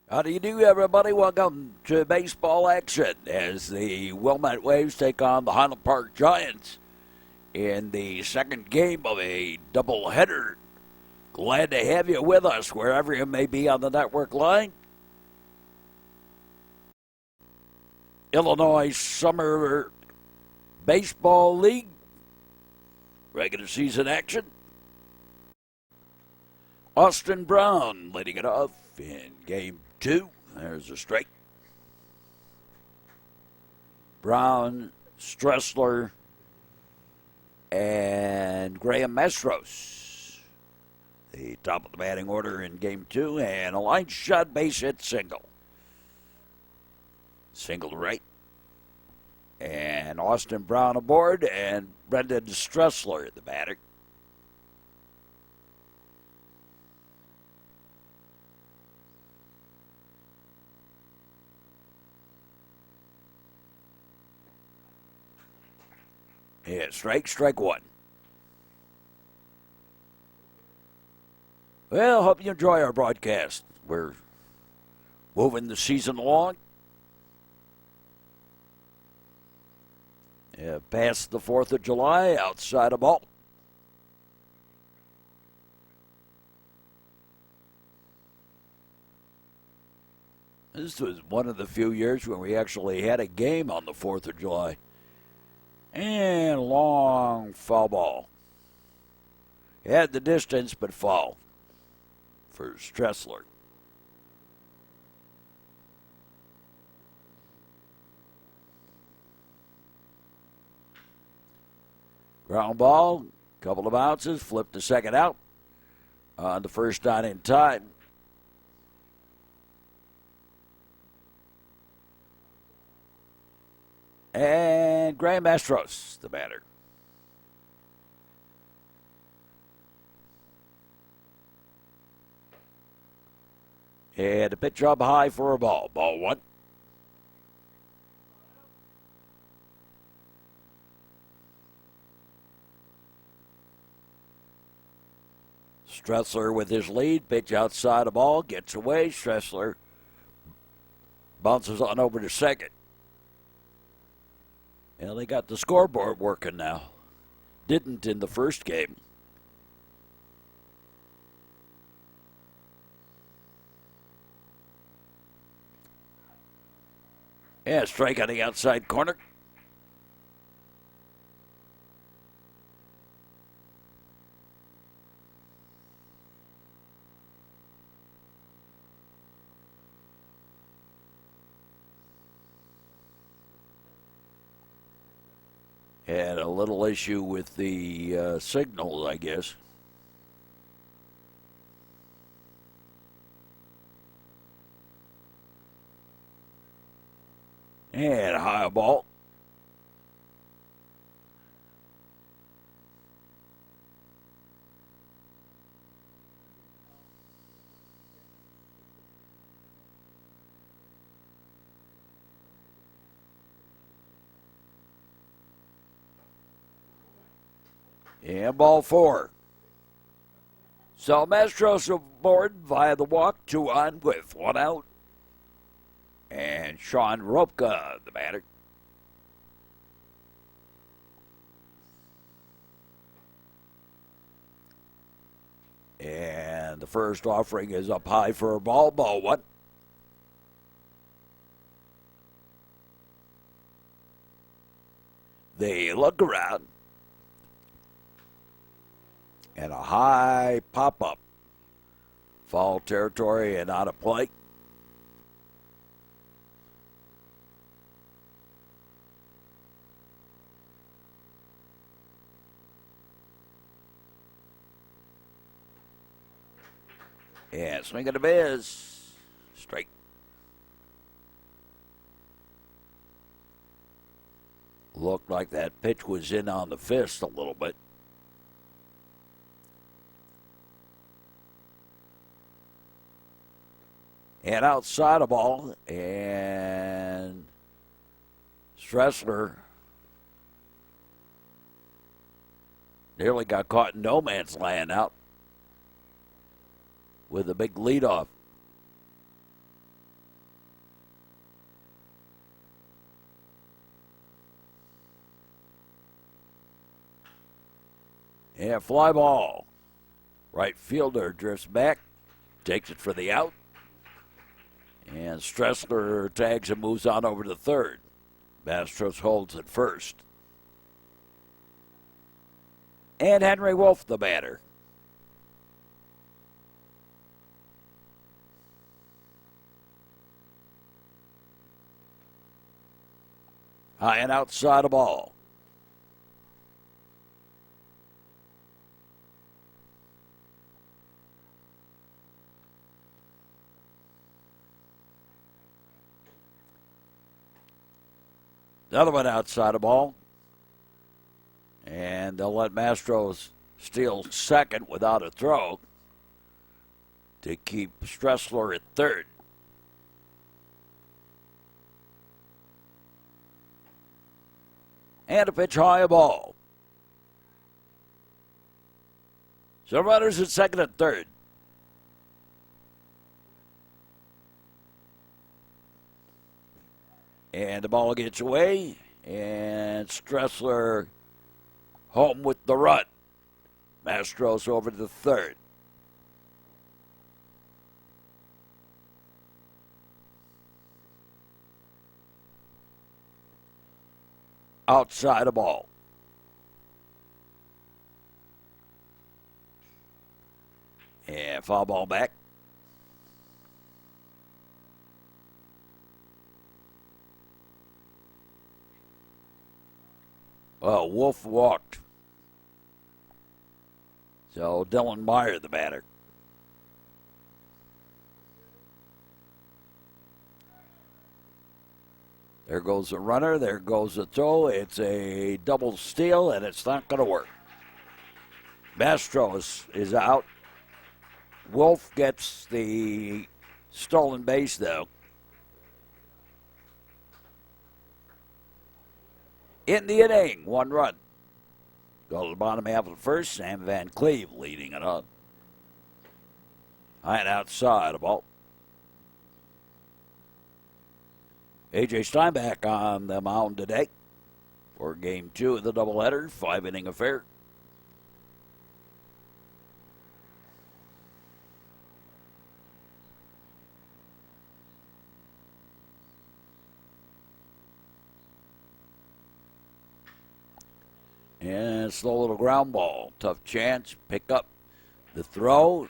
How do you do, everybody? Welcome to baseball action as the Wilmette Waves take on the Highland Park Giants in the second game of a doubleheader. Glad to have you with us wherever you may be on the network line. Illinois Summer Baseball League, regular season action. Austin Brown leading it off in game 2. There's a strike. Brown, Stressler, and Graham Mastros. The top of the batting order in game 2, and a line shot base hit single. Single to right. And Austin Brown aboard, and Brendan Stressler, the batter. Yeah, strike one. Well, hope you enjoy our broadcast. We're moving the season along. Past the 4th of July, outside of ball. This was one of the few years when we actually had a game on the 4th of July. And long foul ball. Had the distance, but foul for Stressler. Ground ball, couple of bounces, flipped the second out. On the first down in time. And Graham Mastros, the batter. And a pitch up high for a ball. Ball one. Stressler with his lead. Pitch outside the ball. Gets away. Stressler bounces on over to second. And they got the scoreboard working now. Didn't in the first game. Yeah, strike on the outside corner. Had a little issue with the signal, I guess. And a high ball. And ball four. So Mastros aboard via the walk, 2 on with 1 out. And Sean Ropka, the batter. And the first offering is up high for a ball. Ball one. They look around. And a high pop-up. Foul territory and out of play. And swing and a miss. Straight. Looked like that pitch was in on the fist a little bit. And outside of ball, and Stressler nearly got caught in no man's land out with a big leadoff. And fly ball. Right fielder drifts back, takes it for the out. And Stressler tags and moves on over to third. Mastros holds at first. And Henry Wolf, the batter. High and outside the ball. Another one outside the ball. And they'll let Mastros steal second without a throw to keep Stressler at third. And a pitch high, a ball. So runners at second and third. And the ball gets away, and Stressler home with the run. Mastros over to third. Outside the ball. And foul ball back. Well, Wolf walked. So Dylan Meyer, the batter. There goes the runner. There goes the throw. It's a double steal, and it's not going to work. Mastros is out. Wolf gets the stolen base, though. In the inning, one run. Go to the bottom half of the first. Sam Van Cleve leading it up. High and outside the ball. A.J. Steinbach on the mound today for Game 2 of the doubleheader, 5-inning affair. And slow little ground ball. Tough chance. Pick up the throw.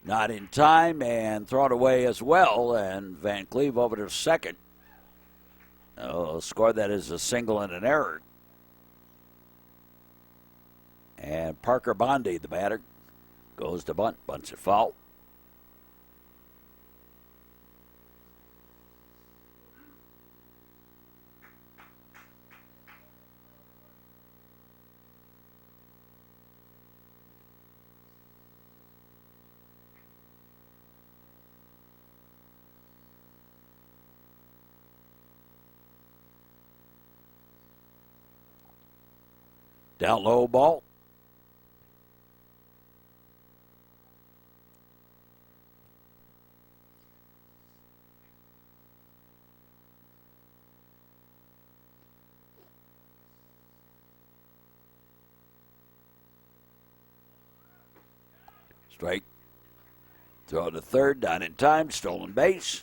Not in time, and thrown away as well. And Van Cleve over to second. Score that is a single and an error. And Parker Bondi, the batter, goes to bunt. Bunts it foul. Down low ball. Strike. Throw to third, not in time, stolen base.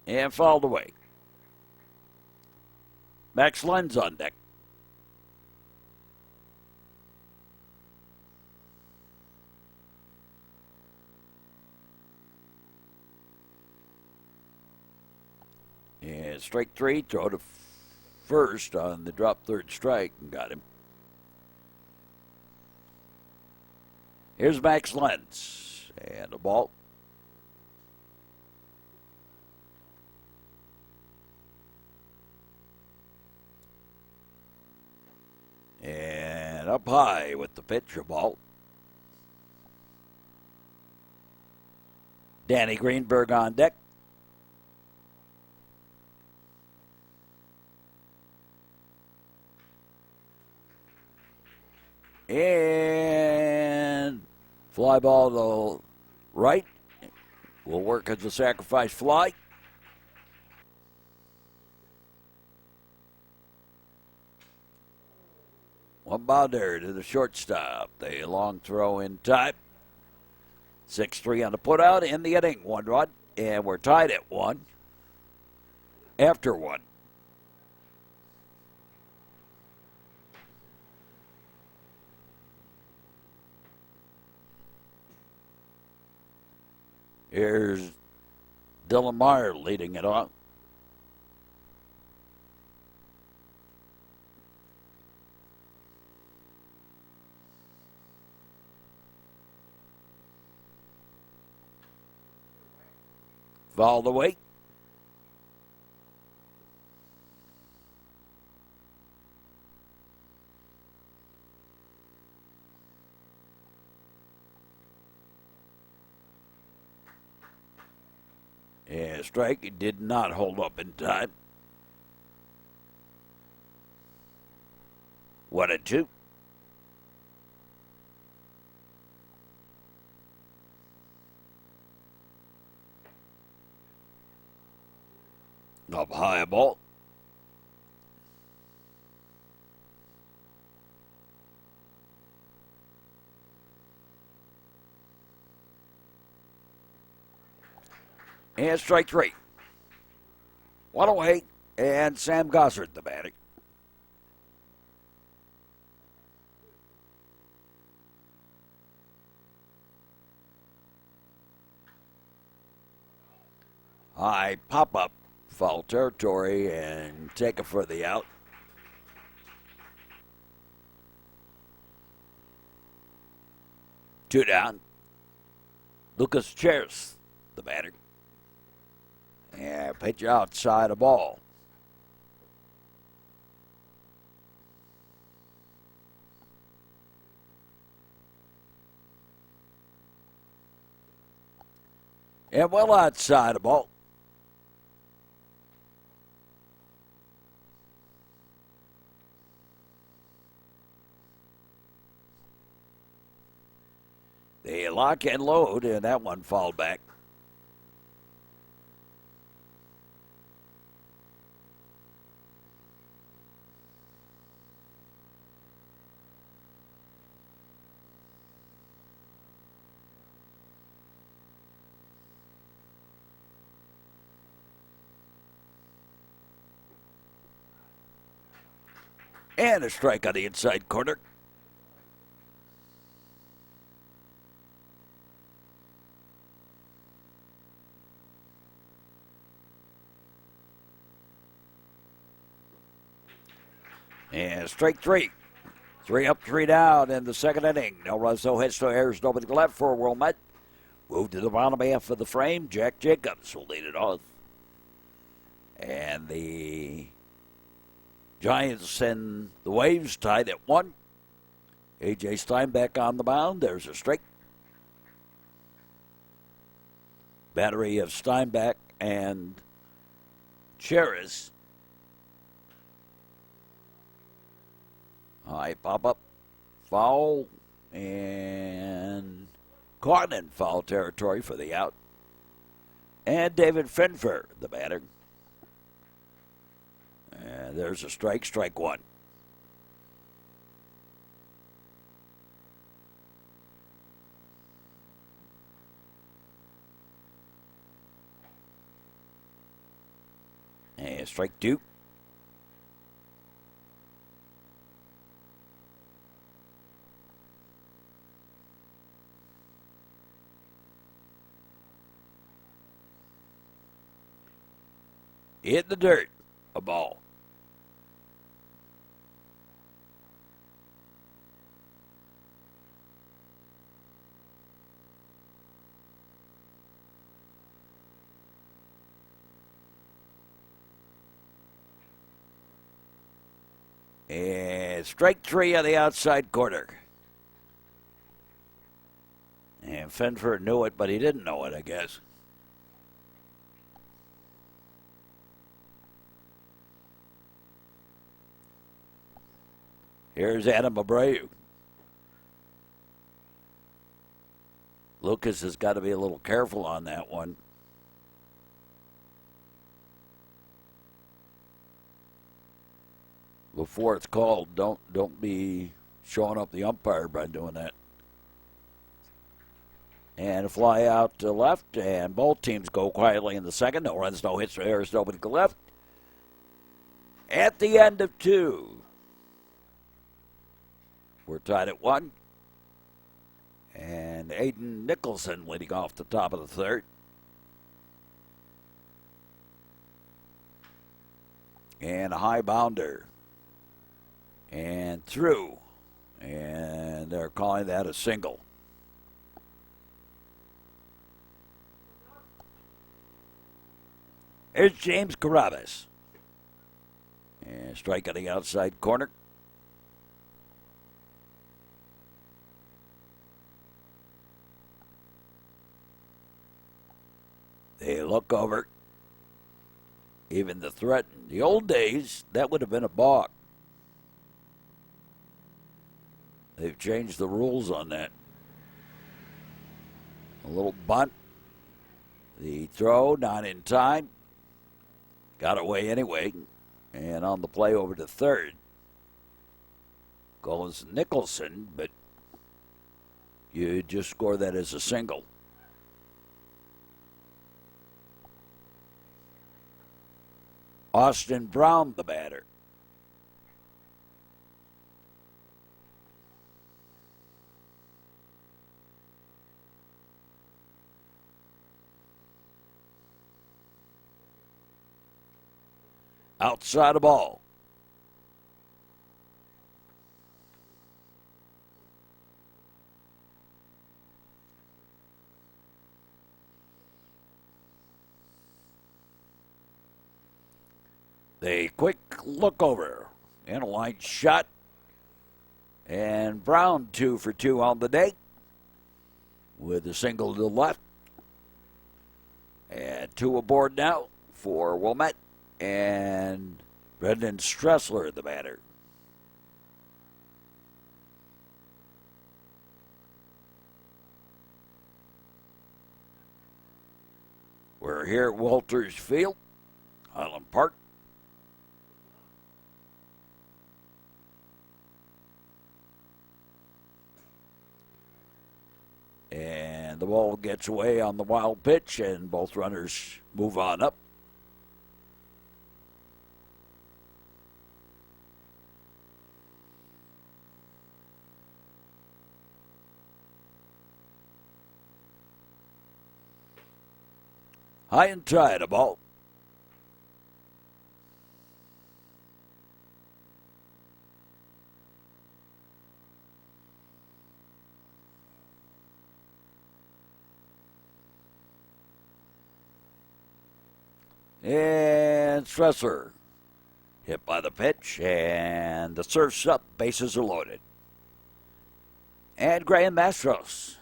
And fouled away. Max Lenz on deck. And strike three, throw to first on the drop third strike and got him. Here's Max Lenz and the ball. And up high with the pitch, a ball. Danny Greenberg on deck. And Fly ball to right. Will work as a sacrifice fly. One bounder to the shortstop. The long throw in time. 6-3 on the putout in the inning. 1 run. And we're tied at 1 after 1. Here's Dylan Meyer leading it off. Fouled away. Yeah, strike. It did not hold up in time. 1-2. Up high ball. And strike 3. 1 away, and Sam Gossard the batter. High pop up, foul territory, and take it for the out. Two down. Lucas Cheris, the batter. And pitch outside a ball. And well outside the ball. They lock and load, and that one fouled back. And a strike on the inside corner. And strike 3. 3 up, 3 down in the second inning. No runs, no hits, no errors, nobody left for Wilmette. Move to the bottom half of the frame. Jack Jacobs will lead it off. And the Giants and the Waves tied at 1. A.J. Steinbeck on the mound. There's a strike. Battery of Steinbeck and Cheris. High pop up, foul, and caught in foul territory for the out. And David Finfer, the batter. And there's a strike, strike 1. And strike 2. Hit the dirt, a ball. And strike 3 on the outside corner. And Finfer knew it, but he didn't know it, I guess. Here's Adam Abreu. Lucas has got to be a little careful on that one. Before it's called, don't be showing up the umpire by doing that. And a fly out to left, and both teams go quietly in the second. No runs, no hits, no errors, nobody to left. At the end of 2, we're tied at 1. And Aiden Nicholson leading off the top of the third. And a high bounder. And through. And they're calling that a single. Here's James Carabas. And strike on the outside corner. They look over. Even the threat. In the old days, that would have been a balk. They've changed the rules on that. A little bunt. The throw, not in time. Got away anyway. And on the play over to third goes Nicholson, but you just score that as a single. Austin Brown, the batter. Outside the ball. The quick look over and a line shot. And Brown 2 for 2 on the day with a single to the left. And 2 aboard now for Wilmette. And Brendan Stressler, the batter. We're here at Walters Field, Highland Park. And the ball gets away on the wild pitch, and both runners move on up. High and tight, a ball. And Stresser hit by the pitch, and the surf's up, bases are loaded. And Graham Mastros.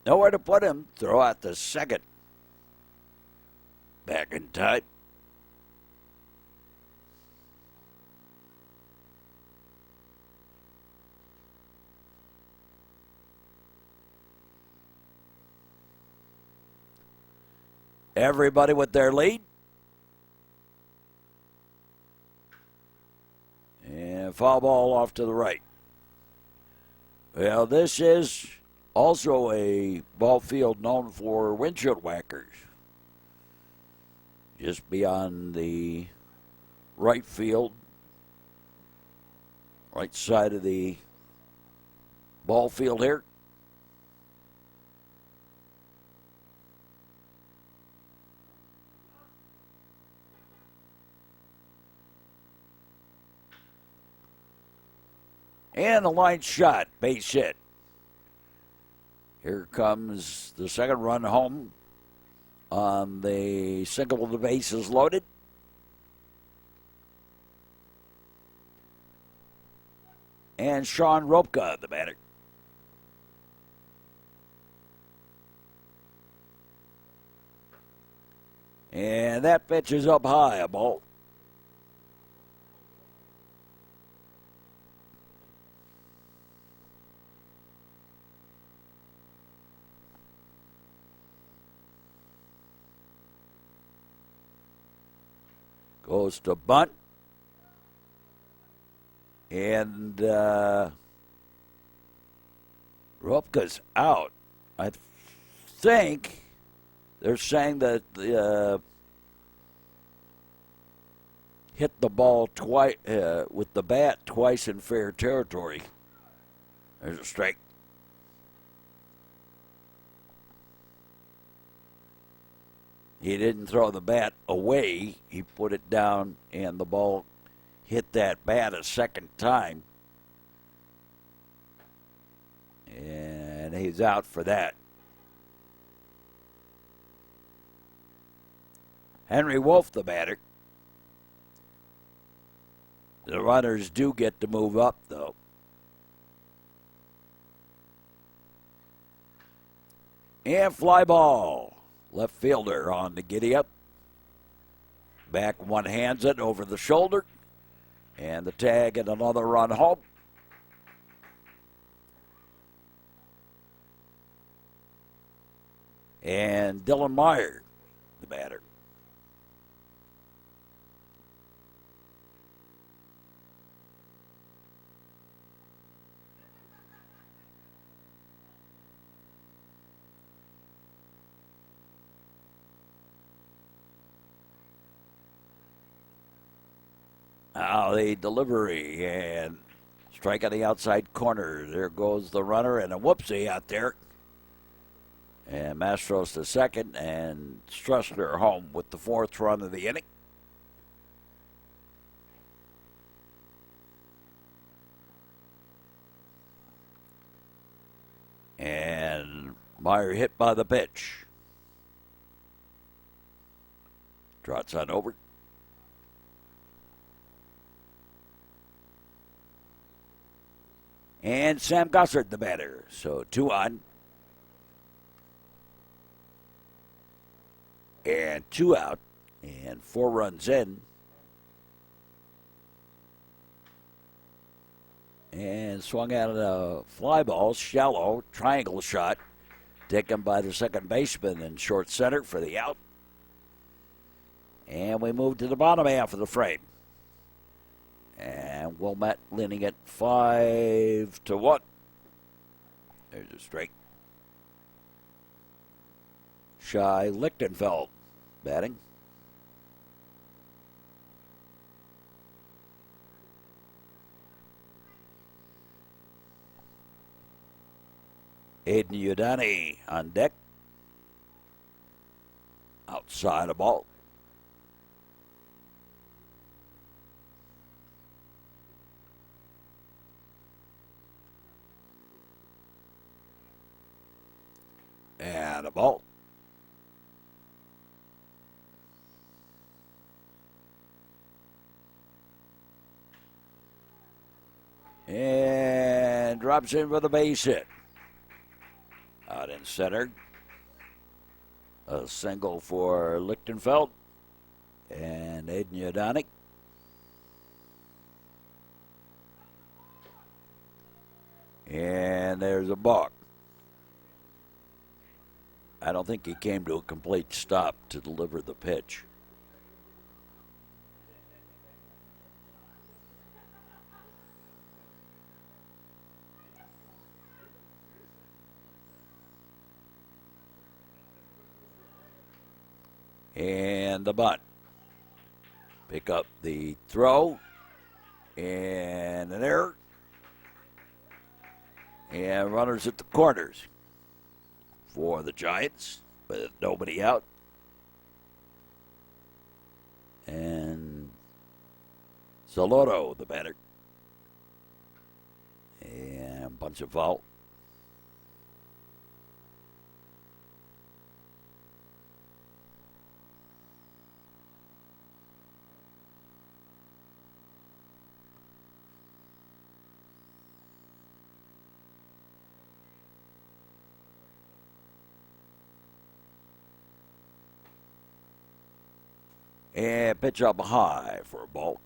Nowhere to put him. Throw out the second. Back in tight. Everybody with their lead. And foul ball off to the right. Well, this is also a ball field known for windshield whackers. Just beyond the right field, right side of the ball field here. And a line shot, base hit. Here comes the second run home on the single, the bases loaded. And Sean Ropka, the batter. And that pitch is up high, a ball. Goes to bunt. And Ropka's out. I think they're saying that hit the ball twice with the bat twice in fair territory. There's a strike. He didn't throw the bat away. He put it down, and the ball hit that bat a second time. And he's out for that. Henry Wolf, the batter. The runners do get to move up, though. And fly ball. Left fielder on the giddy-up. Back one hands it over the shoulder. And the tag and another run home. And Dylan Meyer, the batter. Now the delivery and strike on the outside corner. There goes the runner and a whoopsie out there. And Mastros to second and Strussler home with the fourth run of the inning. And Meyer hit by the pitch. Trots on over. And Sam Gossard, the batter. So 2 on. And 2 out. And 4 runs in. And swung out a fly ball, shallow, triangle shot. Taken by the second baseman in short center for the out. And we move to the bottom half of the frame. And Wilmette leading it 5-1. There's a strike. Shai Lichtenfeld batting. Aiden Udani on deck. Outside a ball. And a ball. And drops in with a base hit. Out in center. A single for Lichtenfeld and Aiden Udani. And there's a balk. I don't think he came to a complete stop to deliver the pitch. And the bunt. Pick up the throw. And an error. And runners at the corners for the Giants, with nobody out. And Zaloto, the batter. And bunch of foul. And pitch up high for a ball.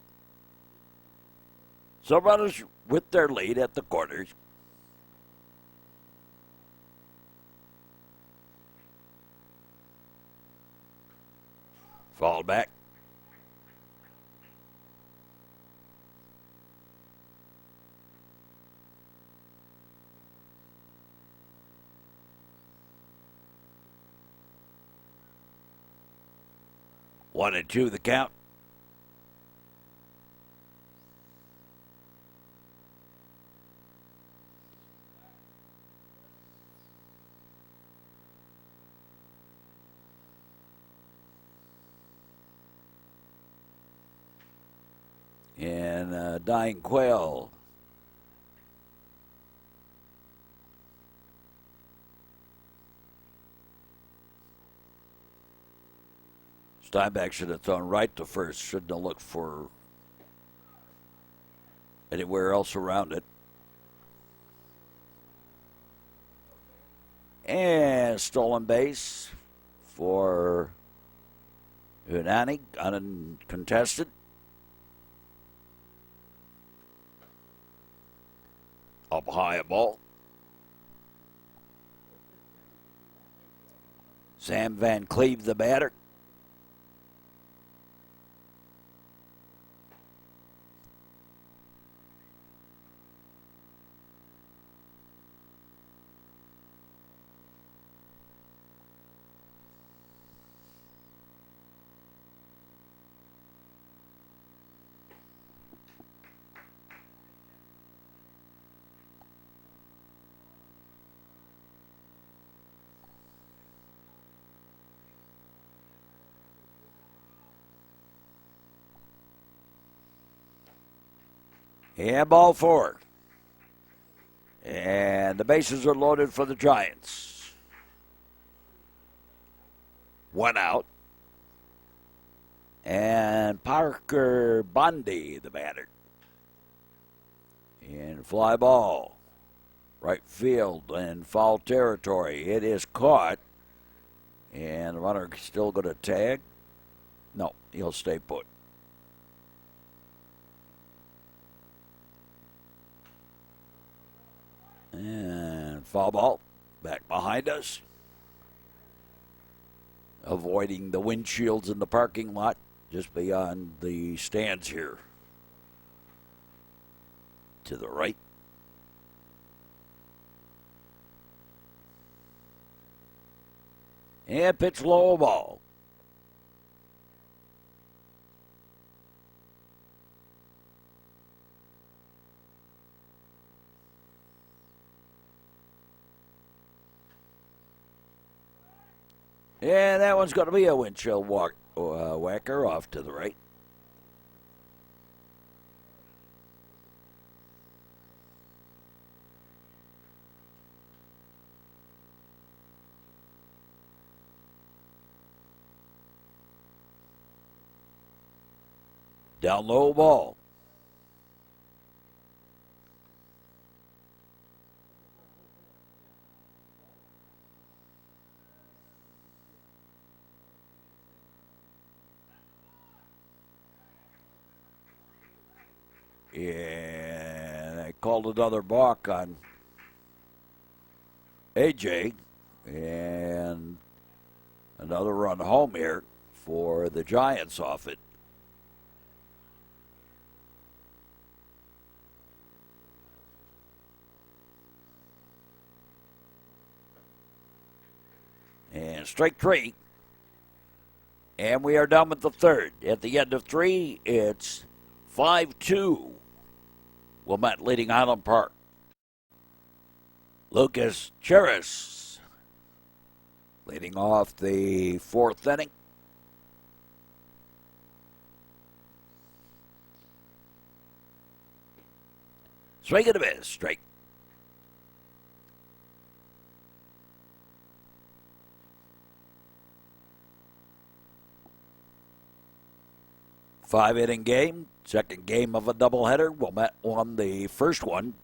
So runners with their lead at the corners. Fall back. One and two the count. And Dying Quail. Steinbeck should have thrown right to first. Shouldn't have looked for anywhere else around it. And stolen base for Unani, uncontested. Up high a ball. Sam Van Cleve, the batter. And ball four. And the bases are loaded for the Giants. One out. And Parker Bondi, the batter. And fly ball. Right field in foul territory. It is caught. And the runner still going to tag. No, he'll stay put. And foul ball back behind us. Avoiding the windshields in the parking lot just beyond the stands here. To the right. And pitch low ball. And that one's going to be a windshield whacker off to the right. Down low ball. And I called another balk on AJ. And another run home here for the Giants off it. And strike three. And we are done with the third. At the end of three, it's 5-2. Wilmette leading Highland Park. Lucas Cheris leading off the fourth inning. Swing and a miss, strike. Five-inning game, second game of a doubleheader. Wilmette won the first one.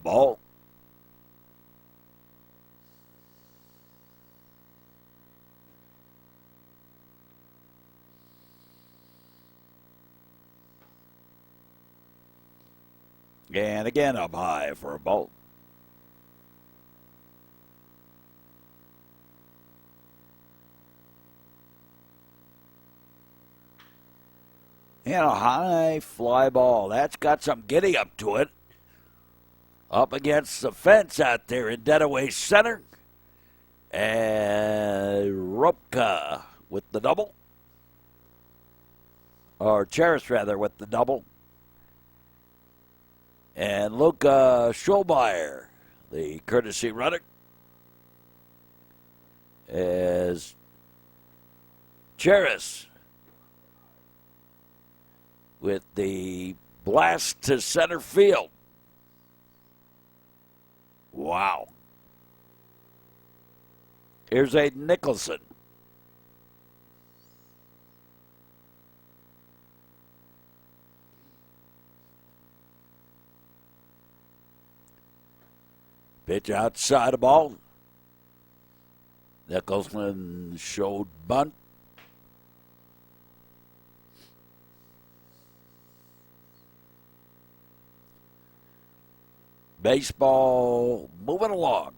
ball. And again up high for a ball. And a high fly ball. That's got some giddy up to it. Up against the fence out there in Deadaway Center. And Ropka with the double. Or Cheris, rather, with the double. And Luca Schulmeyer, the courtesy runner, as Cheris with the blast to center field. Wow. Here's Aiden Nicholson. Pitch outside the ball. Nicholson showed bunt. Baseball moving along.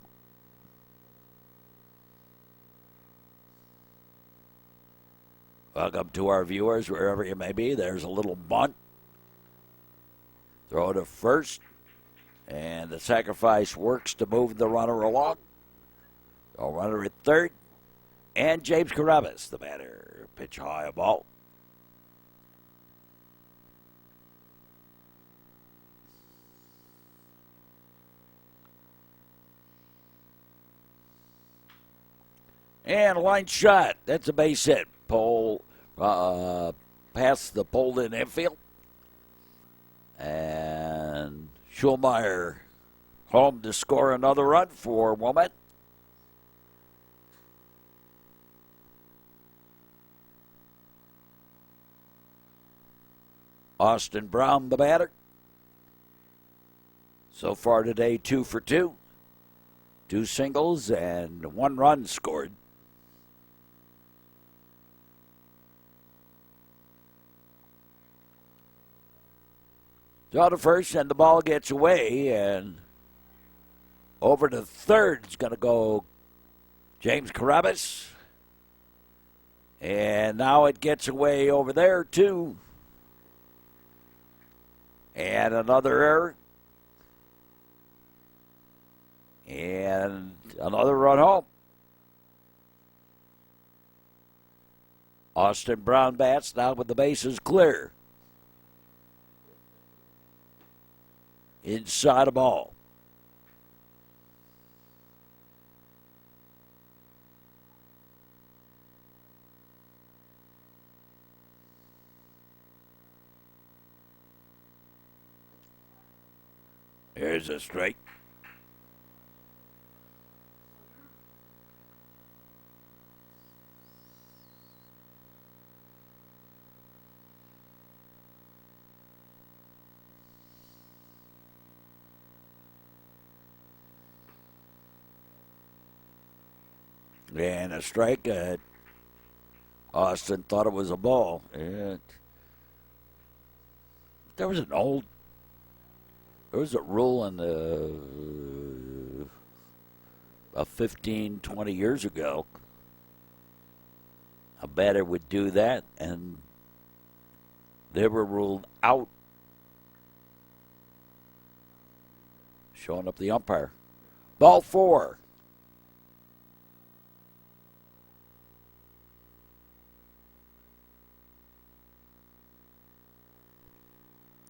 Welcome to our viewers, wherever you may be. There's a little bunt. Throw to first. And the sacrifice works to move the runner along. A runner at third. And James Carabas, the batter. Pitch high, a ball. And a line shot. That's a base hit. Pole past the pole in infield. And Schulmeyer home to score another run for Wilmette. Austin Brown, the batter. So far today, 2 for 2. 2 singles and 1 run scored. Draw to first, and the ball gets away, and over to third is going to go James Carabas. And now it gets away over there, too. And another error. And another run home. Austin Brown bats now with the bases clear. Inside a ball. Here's a strike. And a strike. Austin thought it was a ball. There was a rule in the 15, 20 years ago. A batter would do that, and they were ruled out. Showing up the umpire. Ball 4.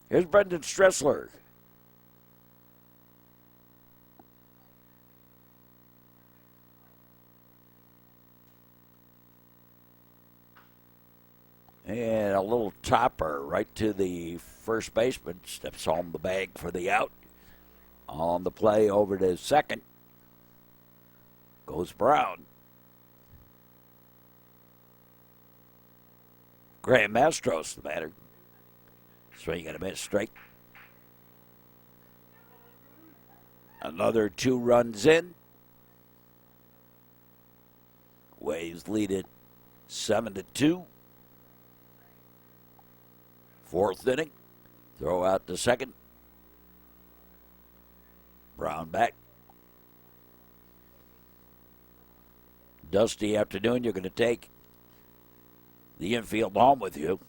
Here's Brendan Stressler. And a little chopper right to the first baseman. Steps home the bag for the out. On the play over to second goes Brown. Graham Mastros, the batter. Swing and a miss, strike. Another 2 runs in. Waves lead it 7-2. 4th inning. Throw out to second. Brown back. Dusty afternoon. You're going to take the infield home with you.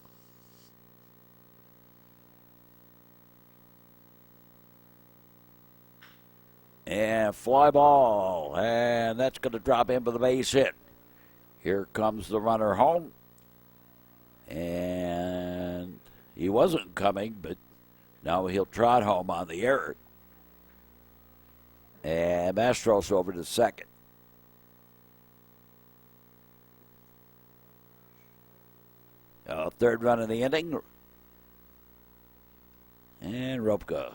And fly ball. And that's going to drop in for the base hit. Here comes the runner home. And he wasn't coming, but now he'll trot home on the error. And Mastros over to second. Third run of the inning. And Ropka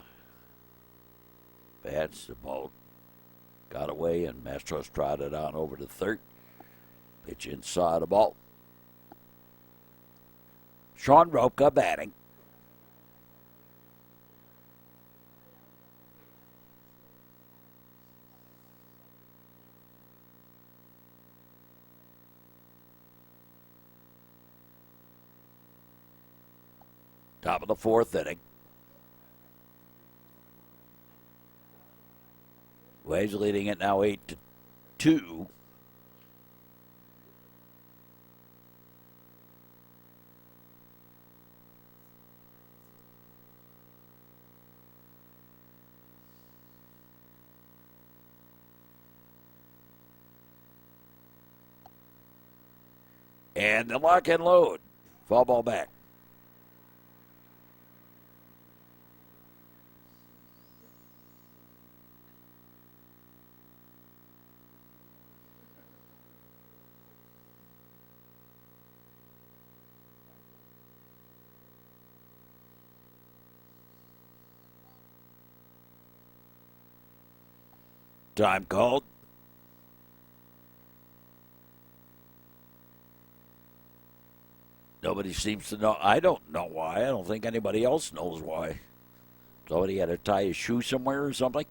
bats the ball. Got away, and Mastros trotted on over to third. Pitch inside the ball. Sean Ropka batting. Top of the 4th inning. Waves leading it now 8-2. And the lock and load. Foul ball back. Time called. Nobody seems to know. I don't know why. I don't think anybody else knows why. Somebody had to tie his shoe somewhere or something.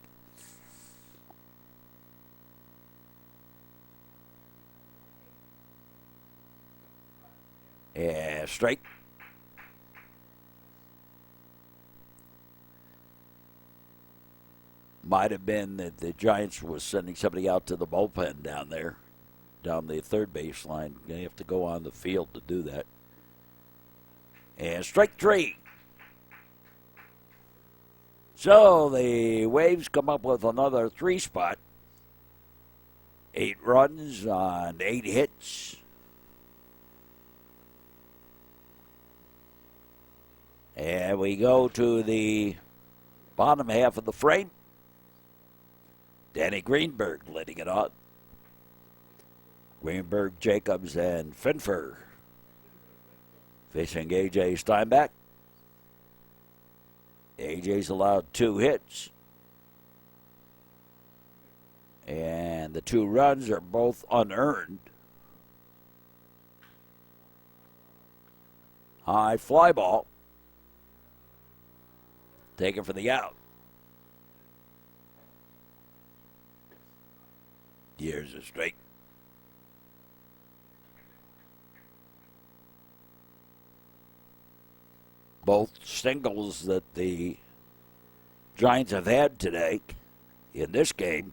Yeah, strike. Might have been that the Giants was sending somebody out to the bullpen down there, down the third baseline. You have to go on the field to do that. And strike 3. So the Waves come up with another 3 spot. 8 runs on 8 hits. And we go to the bottom half of the frame. Danny Greenberg leading it on. Greenberg, Jacobs, and Finfer facing A.J. Steinbach. A.J.'s allowed 2 hits. And the 2 runs are both unearned. High fly ball. Taken for the out. Here's a strike. Both singles that the Giants have had today in this game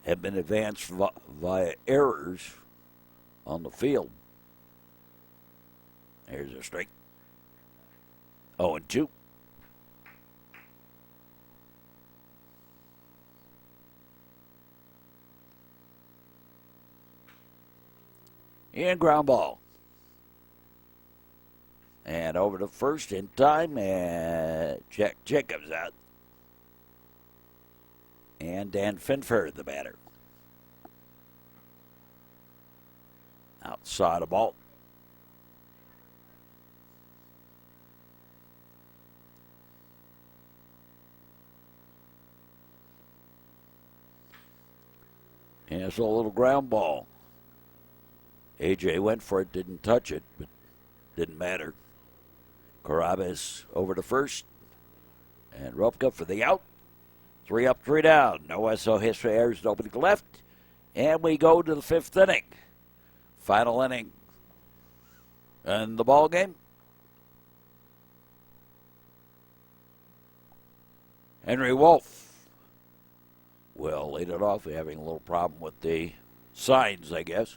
have been advanced via errors on the field. Here's a strike. 0-2. And ground ball. And over to first in time, and Jack Jacobs out. And Dan Finfer, the batter. Outside the ball. And it's a little ground ball. A.J. went for it, didn't touch it, but didn't matter. Carabas over to first. And Ropka for the out. 3 up, 3 down. No SO hits for errors, nobody left. And we go to the 5th inning. Final inning in the ball game. Henry Wolf will lead it off. We're having a little problem with the signs, I guess.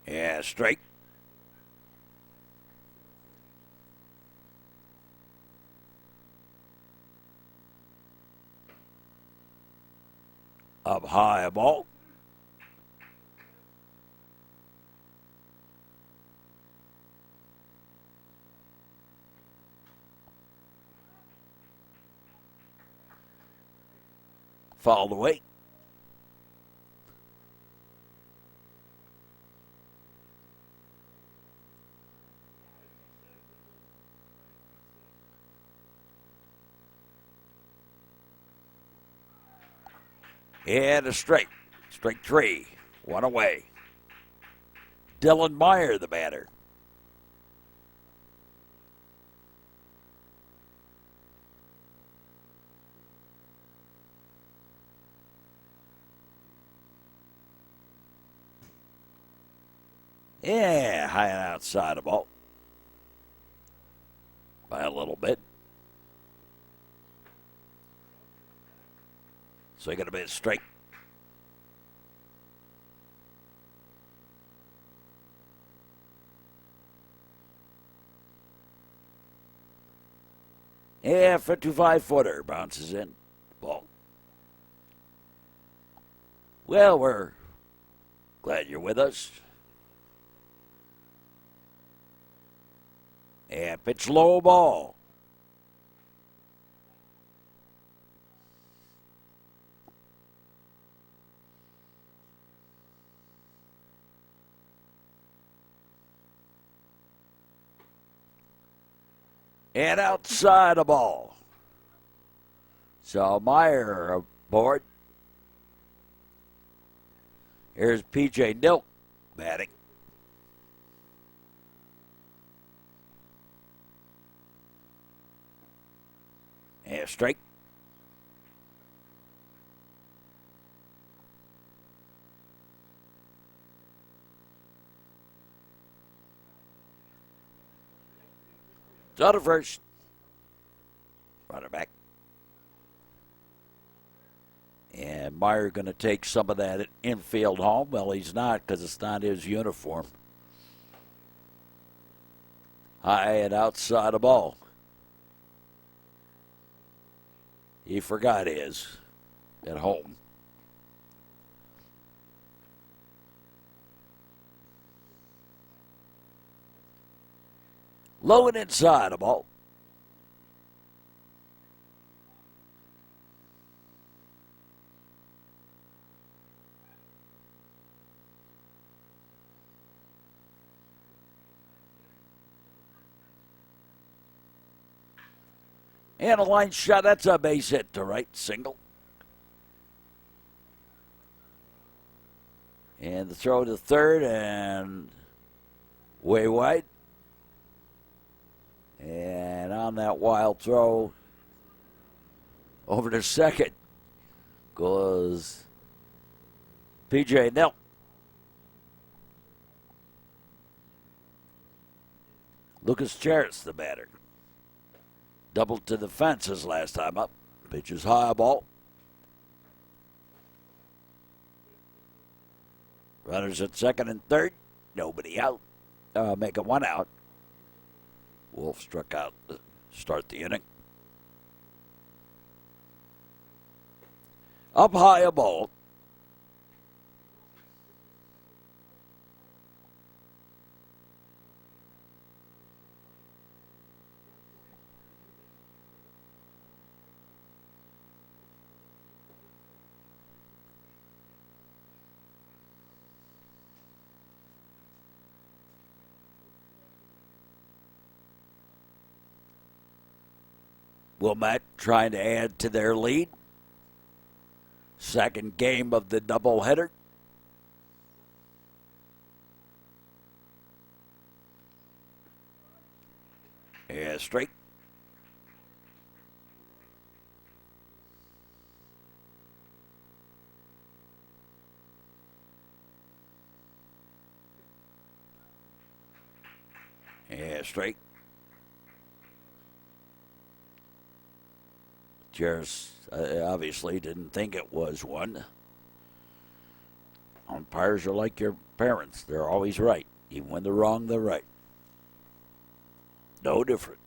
Yeah, straight. Up high, a ball. Fouled away. And a straight. Strike 3. 1 away. Dylan Meyer, the batter. Yeah, high and outside the ball. By a little bit. So you got to be straight. Yeah, 55-footer bounces in. Ball. Well, we're glad you're with us. Yeah, pitch low ball. And outside the ball. So Meyer aboard. Here's P.J. Nilk batting. And straight. It's on to first. Runner back. And Meyer going to take some of that infield home. Well, he's not because it's not his uniform. High and outside the ball. He forgot his at home. Low and inside the ball. And a line shot. That's a base hit to right. Single. And the throw to third and way wide. And on that wild throw over to second goes P.J. Nilk. Lucas Charis, the batter. Doubled to the fence his last time up. Pitches high ball. Runners at second and third. Nobody out. Make it 1 out. Wolf struck out to start the inning. Up high a ball. Wilmette trying to add to their lead. Second game of the doubleheader. Yeah, straight. Yeah, straight. Jarris obviously didn't think it was one. Umpires are like your parents. They're always right. Even when they're wrong, they're right. No different.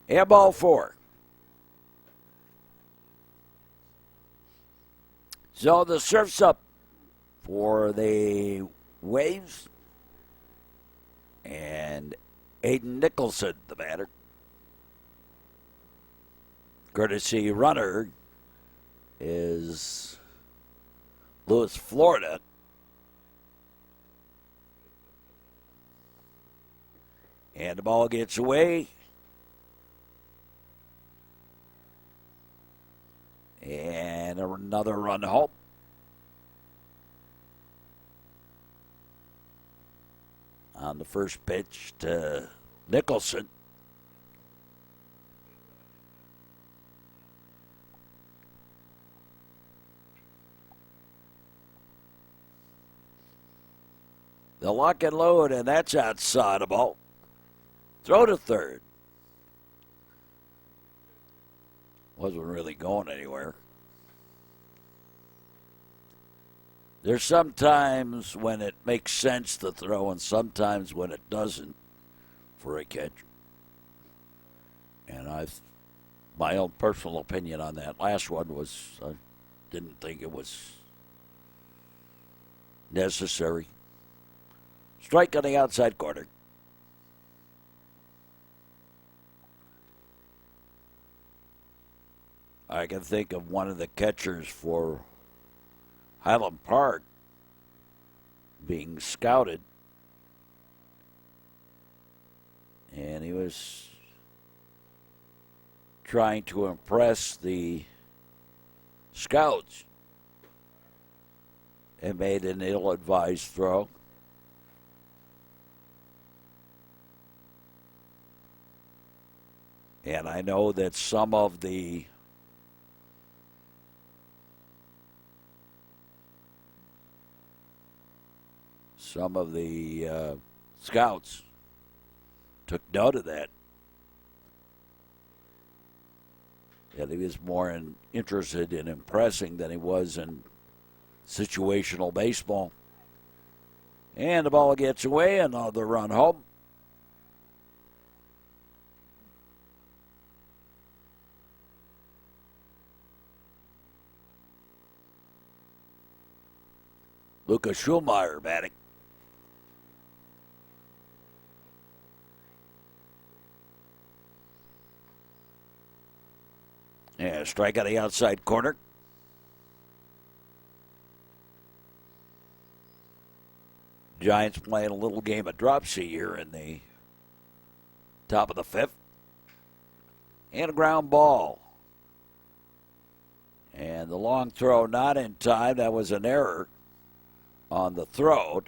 Yeah, ball 4. So the surf's up for the Waves. And Aiden Nicholson, the batter. Courtesy runner is Lewis, Florida. And the ball gets away. And another run home. On the first pitch to Nicholson. The lock and load, and that's outside the ball. Throw to third. Wasn't really going anywhere. There's sometimes when it makes sense to throw and sometimes when it doesn't for a catcher. And my own personal opinion on that last one was I didn't think it was necessary. Strike on the outside corner. I can think of one of the catchers for Highland Park being scouted, and he was trying to impress the scouts and made an ill-advised throw. And I know that some of the scouts took note of that. That he was more interested in impressing than he was in situational baseball. And the ball gets away, another run home. Lucas Schumacher batting. Yeah, strike on the outside corner. Giants playing a little game of dropsy here in the top of the 5th. And a ground ball. And the long throw not in time. That was an error on the throw.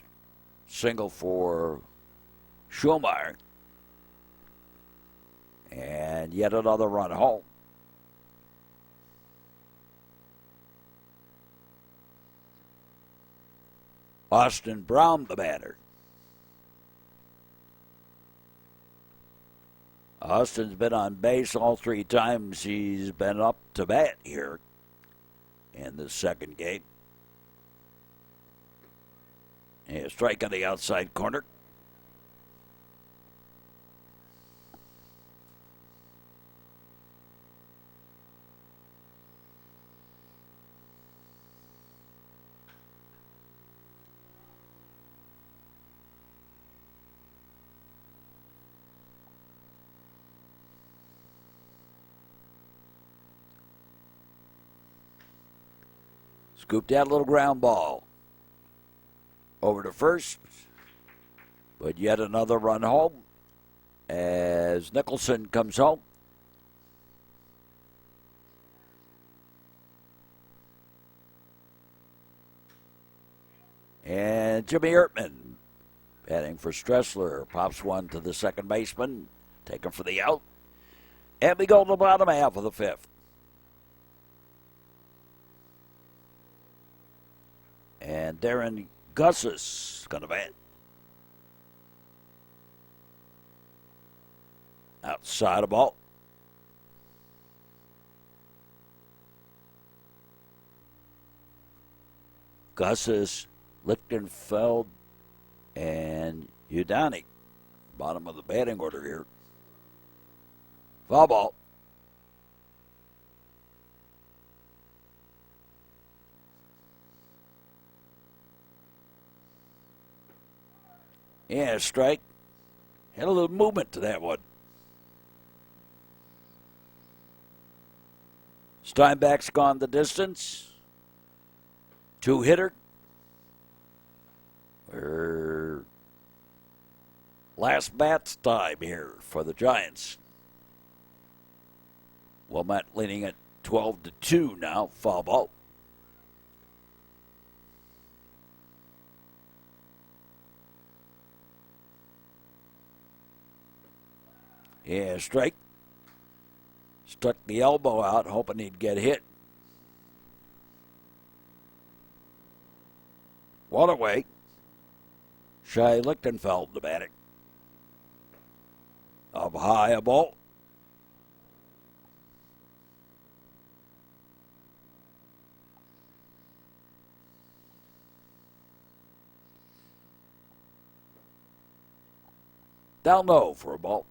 Single for Schumacher. And yet another run home. Austin Brown, the batter. Austin's been on base all 3 times he's been up to bat here in the second game. And a strike on the outside corner. Scooped out a little ground ball. Over to first. But yet another run home. as Nicholson comes home. And Jimmy Ertman batting for Stressler. Pops one to the second baseman. Taken for the out. And we go to the bottom half of the fifth. And Darren Gussis going to bat. Outside the ball. Gussis, Lichtenfeld, and Udani. Bottom of the batting order here. Foul ball. Yeah, strike. Had a little movement to that one. Steinbach's gone the distance. Two-hitter. Last bat's time here for the Giants. Wilmette leading at 12-2 now. Foul ball. Yeah, strike. Stuck the elbow out, hoping he'd get hit. One away. Shai Lichtenfeld the batting. Up high a ball. Down low for a ball.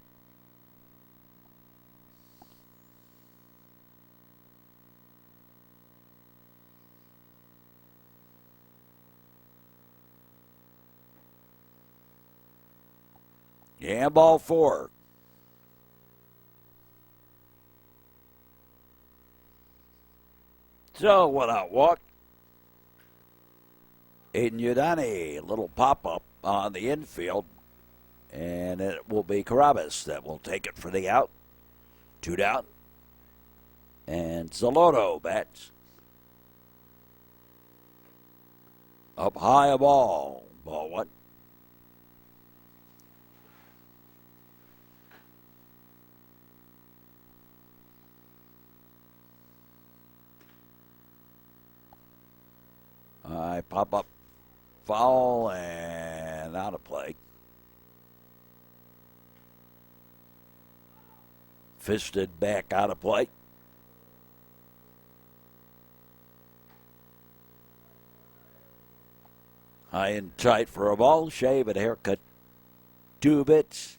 Yeah, ball four. So, one out walk. Aiden Udani, a little pop-up on the infield. And it will be Carabas that will take it for the out. Two down. And Zaloto bats. Up high a ball. Ball one. Pop up foul and out of play. Fisted back out of play. High and tight for a ball. Shave and haircut. 2 bits.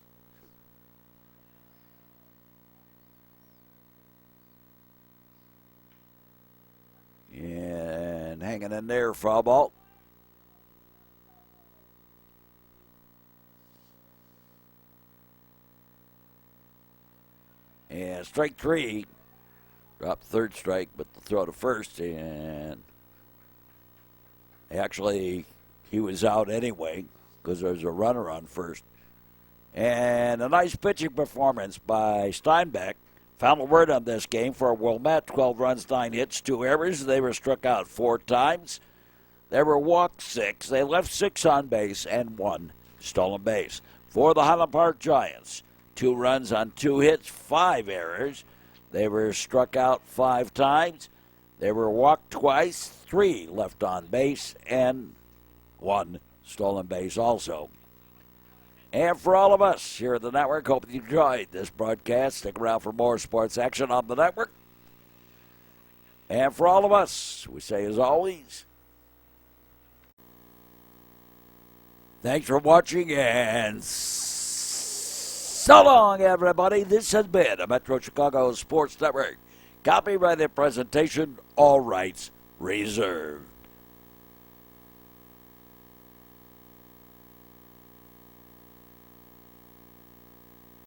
And hanging in there, foul ball. And strike 3. Dropped third strike, but the throw to first. And actually, he was out anyway because there was a runner on first. And a nice pitching performance by Steinbach. Final word on this game for Wilmette, 12 runs, 9 hits, 2 errors. They were struck out 4 times. They were walked 6. They left 6 on base and 1 stolen base. For the Highland Park Giants, 2 runs on 2 hits, 5 errors. They were struck out 5 times. They were walked twice, 3 left on base, and 1 stolen base also. And for all of us here at the network, hope you enjoyed this broadcast. Stick around for more sports action on the network. And for all of us, we say as always, thanks for watching and so long, everybody. This has been a Metro Chicago Sports Network copyrighted presentation, all rights reserved.